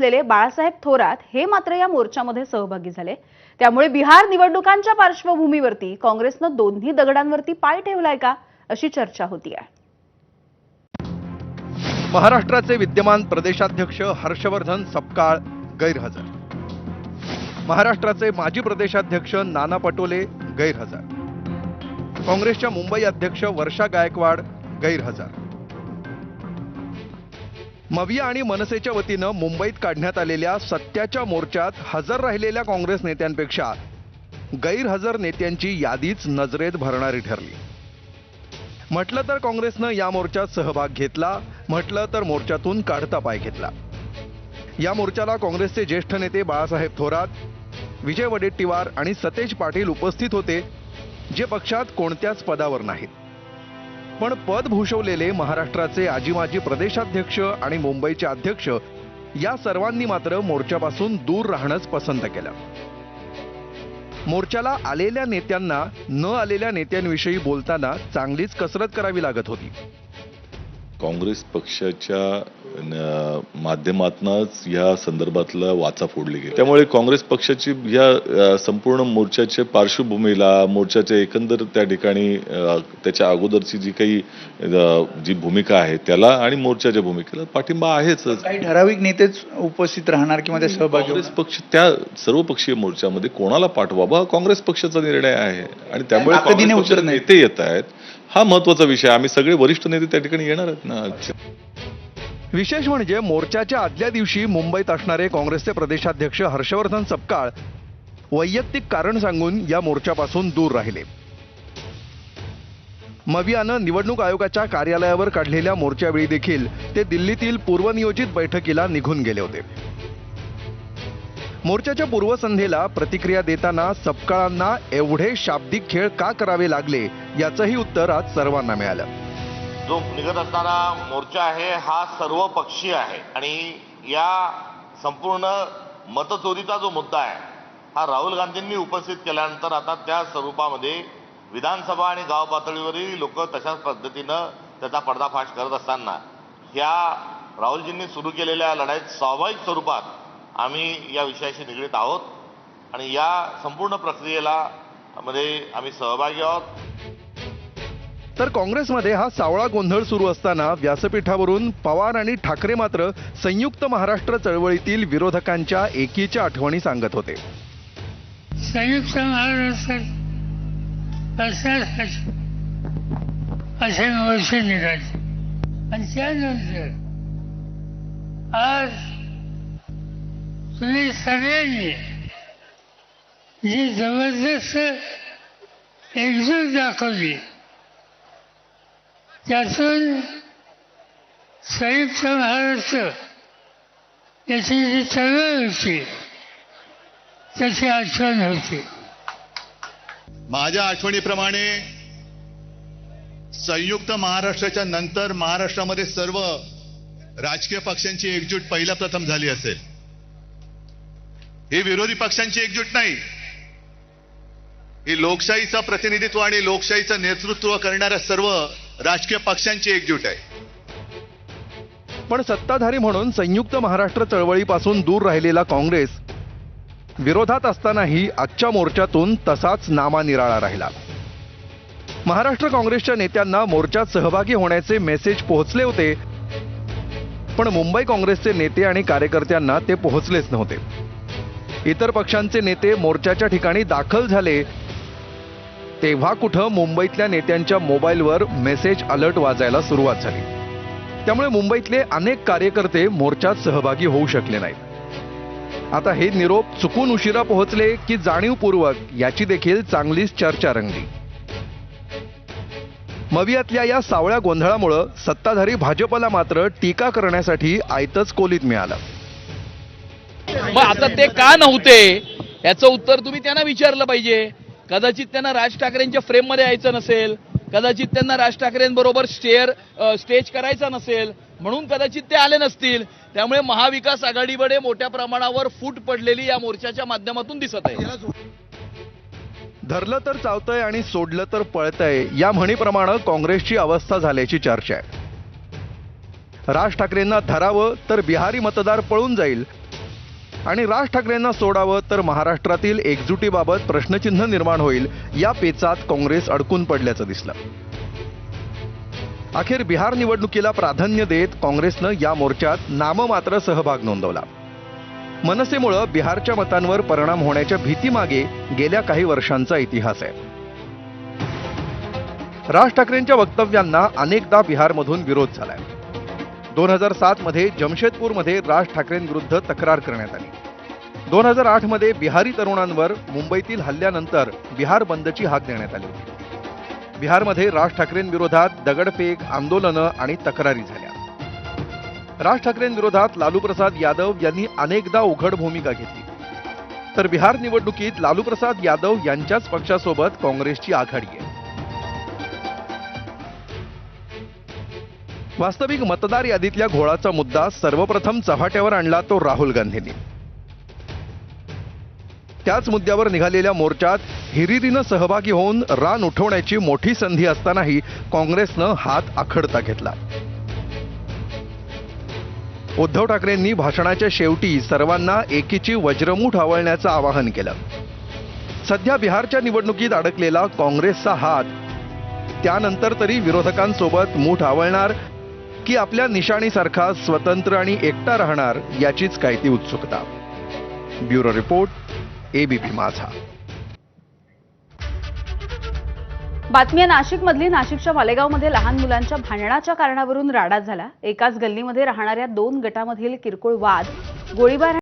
असलेले बाळासाहेब थोरात हे मात्र या मोर्चामध्ये सहभागी झाले। त्यामुळे बिहार निवडणुकांच्या पार्श्वभूमीवरती काँग्रेसनं दोन्ही दगडांवरती पाय ठेवलाय का अशी चर्चा होती आहे। महाराष्ट्राचे विद्यमान प्रदेशाध्यक्ष हर्षवर्धन सपकाळ गैरहजर, महाराष्ट्राचे माजी प्रदेशाध्यक्ष नाना पटोले गैरहजर, काँग्रेसच्या मुंबई अध्यक्ष वर्षा गायकवाड गैरहजर। मविया आणि मनसेच्या वतीनं मुंबईत काढण्यात आलेल्या सत्याच्या मोर्चात हजर राहिलेल्या काँग्रेस नेत्यांपेक्षा गैरहजर नेत्यांची यादीच नजरेत भरणारी ठरली। म्हटलं तर काँग्रेसनं या मोर्चात सहभाग घेतला, म्हटलं तर मोर्चातून काढता पाय घेतला। या मोर्चाला काँग्रेसचे ज्येष्ठ नेते बाळासाहेब थोरात, विजय वडेट्टीवार आणि सतेज पाटील उपस्थित होते, जे पक्षात कोणत्याच पदावर नाहीत, पण पद भूषवलेले महाराष्ट्राचे आजी माजी प्रदेशाध्यक्ष आणि मुंबईचे अध्यक्ष या सर्वांनी मात्र मोर्चापासून दूर राहणंच पसंत केलं। मोर्चाला आलेल्या नेत्यांना न आलेल्या नेत्यांविषयी बोलताना चांगलीच कसरत करावी लागत होती। काँग्रेस पक्षाच्या माध्यमातूनच या संदर्भातला वाचा फोडली गेली। त्यामुळे काँग्रेस पक्षाची या संपूर्ण मोर्चाच्या पार्श्वभूमीला, मोर्चाच्या एकंदर त्या ठिकाणी त्याच्या अगोदरची जी काही जी भूमिका आहे त्याला आणि मोर्चाच्या भूमिकेला पाठिंबा आहेच। काही ठराविक नेतेच उपस्थित राहणार किंवा ते सहभागी काँग्रेस पक्ष त्या सर्वपक्षीय मोर्चामध्ये कोणाला पाठवावा हा काँग्रेस पक्षाचा निर्णय आहे आणि त्यामुळे काँग्रेस पक्षाचे नेते येत आहेत, हा महत्वाचा विषय। आम्ही सगळे वरिष्ठ नेते त्या ठिकाणी येणार आहेत ना। विशेष म्हणजे मोर्चाच्या आदल्या दिवशी मुंबईत असणारे काँग्रेसचे प्रदेशाध्यक्ष हर्षवर्धन सपकाळ वैयक्तिक कारण सांगून या मोर्चापासून दूर राहिले। मवियानं निवडणूक आयोगाच्या कार्यालयावर काढलेल्या मोर्चावेळी देखील ते दिल्लीतील पूर्वनियोजित बैठकीला निघून गेले होते। मोर्चाच्या पूर्वसंध्येला प्रतिक्रिया देताना सपकाळांना एवढे शाब्दिक खेळ का करावे लागले याचंही उत्तर आज सर्वांना मिळालं। जो निघत असणारा मोर्चा आहे हा सर्वपक्षीय आहे आणि या संपूर्ण मतचोरीचा जो मुद्दा आहे हा राहुल गांधींनी उपस्थित केल्यानंतर आता त्या स्वरूपामध्ये विधानसभा आणि गाव पातळीवरील लोक तशाच पद्धतीनं त्याचा पर्दाफाश करत असताना या राहुलजींनी सुरू केलेल्या लढाईत स्वाभाविक स्वरूपात आम्ही या विषयाशी निगडीत आहोत आणि या संपूर्ण प्रक्रियेला मध्ये आम्ही सहभागी आहोत। तर काँग्रेसमध्ये हा सावळा गोंधळ सुरू असताना व्यासपीठावरून पवार आणि ठाकरे मात्र संयुक्त महाराष्ट्र चळवळीतील विरोधकांच्या एकीच्या आठवणी सांगत होते। संयुक्त महाराष्ट्रात असे वर्ष निघाले आणि त्यानंतर आज तुम्ही सगळ्यांनी जी जबरदस्त एकजूट दाखवली त्यातून संयुक्त महाराष्ट्र याची जी चळवळ होती त्याची आठवण होती। माझ्या आठवणीप्रमाणे संयुक्त महाराष्ट्राच्या नंतर महाराष्ट्रामध्ये सर्व राजकीय पक्षांची एकजूट पहिल्या प्रथम झाली असेल। ही विरोधी पक्षांची एकजूट नाही, ही लोकशाहीचं प्रतिनिधित्व आणि लोकशाहीचं नेतृत्व करणाऱ्या सर्व राजकीय पक्षांची एकजूट आहे। पण सत्ताधारी म्हणून संयुक्त महाराष्ट्र चळवळीपासून दूर राहिलेला काँग्रेस विरोधात असतानाही आजच्या मोर्चातून तसाच नामानिराळा राहिला। महाराष्ट्र काँग्रेसच्या नेत्यांना मोर्चात सहभागी होण्याचे मेसेज पोहोचले होते, पण मुंबई काँग्रेसचे नेते आणि कार्यकर्त्यांना ते पोहोचलेच नव्हते। इतर पक्षांचे नेते मोर्चाच्या ठिकाणी दाखल झाले तेव्हा कुठं मुंबईतल्या नेत्यांच्या मोबाईलवर मेसेज अलर्ट वाजायला सुरुवात झाली। त्यामुळे मुंबईतले अनेक कार्यकर्ते मोर्चात सहभागी होऊ शकले नाहीत। आता हे निरोप चुकून उशिरा पोहोचले की जाणीवपूर्वक याची देखील चांगलीच चर्चा रंगली। मवियातल्या या सावळ्या गोंधळामुळे सत्ताधारी भाजपला मात्र टीका करण्यासाठी आयतच कोलीत मिळालं। मग आता ते का नव्हते याचं उत्तर तुम्ही त्यांना विचारलं पाहिजे। कदाचित त्यांना राज ठाकरेंच्या फ्रेममध्ये यायचं नसेल, कदाचित त्यांना राज ठाकरेंबरोबर स्टेज करायचा नसेल, म्हणून कदाचित ते आले नसतील। त्यामुळे महाविकास आघाडीकडे मोठ्या प्रमाणावर फूट पडलेली या मोर्चाच्या माध्यमातून दिसत आहे। धरलं तर चावतंय आणि सोडलं तर पळतंय या म्हणीप्रमाणे काँग्रेसची अवस्था झाल्याची चर्चा आहे। राज ठाकरेंना धरावं तर बिहारी मतदार पळून जाईल आणि राज ठाकरेंना सोडावं तर महाराष्ट्रातील एकजुटीबाबत प्रश्नचिन्ह निर्माण होईल या पेचात काँग्रेस अडकून पडल्याचं दिसलं. अखेर बिहार निवडणुकीला प्राधान्य देत काँग्रेसनं या मोर्चात नाममात्र सहभाग नोंदवला. मनसेमुळे बिहारच्या मतांवर परिणाम होण्याच्या भीतीमागे गेल्या काही वर्षांचा इतिहास आहे. राज ठाकरेंच्या वक्तव्यांना अनेकदा बिहारमधून विरोध झालाय. 2007 मध्ये जमशेदपूरमध्ये राज ठाकरेंविरुद्ध तक्रार करण्यात आली. 2008 मध्ये बिहारी तरुणांवर मुंबईतील हल्ल्यानंतर बिहार बंदची हाक देण्यात आली होती. बिहारमध्ये राज ठाकरेंविरोधात दगडफेक, आंदोलनं आणि तक्रारी झाल्या. राज ठाकरेंविरोधात लालू प्रसाद यादव यांनी अनेकदा उघड भूमिका घेतली. तर बिहार निवडणुकीत लालू प्रसाद यादव यांच्याच पक्षासोबत काँग्रेसची आघाडी आहे. वास्तविक मतदार यादीतल्या घोळाचा मुद्दा सर्वप्रथम चव्हाट्यावर आणला तो राहुल गांधींनी. त्याच मुद्द्यावर निघालेल्या मोर्चात हिरिरीनं सहभागी होऊन रान उठवण्याची मोठी संधी असतानाही काँग्रेसनं हात आखडता घेतला. उद्धव ठाकरेंनी भाषणाच्या शेवटी सर्वांना एकीची वज्रमूठ आवळण्याचं आवाहन केलं. सध्या बिहारच्या निवडणुकीत अडकलेला काँग्रेसचा हात त्यानंतर तरी विरोधकांसोबत मूठ आवळणार की आपल्या निशाणीसारखा स्वतंत्र आणि एकटा राहणार याचीच काय ती उत्सुकता. ब्युरो रिपोर्ट, एबीपी माझा. बातमी नाशिकमधली. नाशिकच्या मालेगावमध्ये लहान मुलांच्या भांडणाच्या कारणावरून राडा झाला. एकाच गल्लीमध्ये राहणाऱ्या 2 गटामधील किरकोळ वाद, गोळीबार